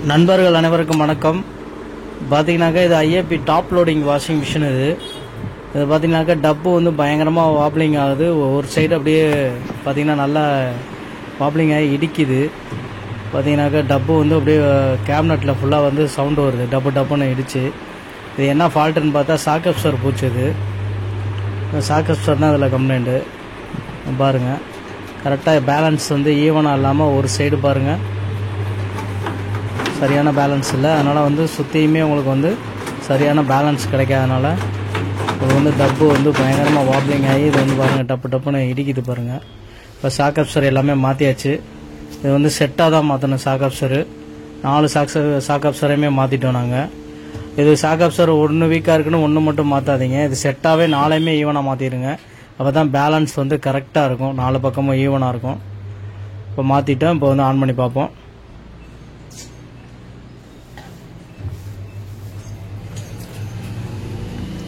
நண்பர்கள் அனைவருக்கும் வணக்கம். பார்த்தீங்கன்னாக்கா இது IAB top loading washing machine. இது பார்த்தீங்கன்னாக்கா டப்பு வந்து பயங்கரமாக வாப்ளிங் ஆகுது. ஒரு சைடு அப்படியே பார்த்தீங்கன்னா நல்லா வாப்ளிங் ஆகி இடிக்குது. பார்த்தீங்கன்னாக்கா டப்பு வந்து அப்படியே கேபினட்டில் ஃபுல்லாக வந்து சவுண்டு வருது, டப்பு டப்புன்னு இடிச்சு. இது என்ன ஃபால்ட்டுன்னு பார்த்தா சாக்கப்சர் பூச்சி. இது சாக்கப்சர் தான் அதில் கம்ப்ளைண்ட்டு. பாருங்கள், கரெக்டாக பேலன்ஸ் வந்து ஈவனாக இல்லாமல் ஒரு சைடு பாருங்கள் சரியான பேலன்ஸ் இல்லை. அதனால் வந்து சுற்றியுமே உங்களுக்கு வந்து சரியான பேலன்ஸ் கிடைக்காதனால இது வந்து டப்பு வந்து பயங்கரமாக வாப்ளிங் ஆகி இது வந்து பாருங்கள் டப்பு டப்புன்னு இடிக்குது பாருங்கள். இப்போ சாக்கப்சர் எல்லாமே மாற்றியாச்சு. இது வந்து செட்டாக தான் மாற்றணும். சாக்கப்சரு 4 சாக்கப்சரையுமே மாற்றிட்டோம் நாங்கள். இது சாக்கப்சர் 1 வீக்காக இருக்குன்னு 1 மட்டும் மாற்றாதீங்க. இது செட்டாகவே 4மே ஈவனாக மாற்றிடுங்க. அப்போ தான் பேலன்ஸ் வந்து கரெக்டாக இருக்கும், 4 பக்கமும் ஈவனாக இருக்கும். இப்போ மாற்றிட்டோம். இப்போ வந்து ஆன் பண்ணி பார்ப்போம்.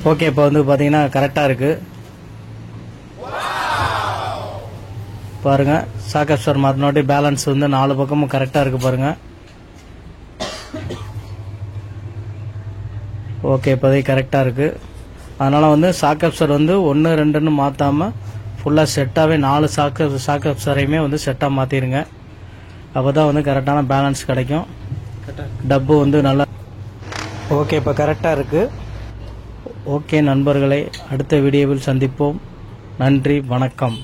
ஓகே, இப்போ வந்து பார்த்தீங்கன்னா கரெக்டாக இருக்குது பாருங்கள். சாக்கப்சர் மாற்றினோட்டி பேலன்ஸ் வந்து 4 பக்கமும் கரெக்டாக இருக்குது பாருங்கள். ஓகே, இப்போதைக்கு கரெக்டாக இருக்குது. அதனால் வந்து சாக்கப்சர் வந்து 1 2ன்னு மாற்றாமல் ஃபுல்லாக செட்டாகவே 4 சாக்கப்சரையுமே வந்து செட்டாக மாற்றிடுங்க. அப்போ தான் வந்து கரெக்டான பேலன்ஸ் கிடைக்கும். டப்பு வந்து நல்லா ஓகே, இப்போ கரெக்டாக இருக்குது. ஓகே நண்பர்களே, அடுத்த வீடியோவில் சந்திப்போம். நன்றி, வணக்கம்.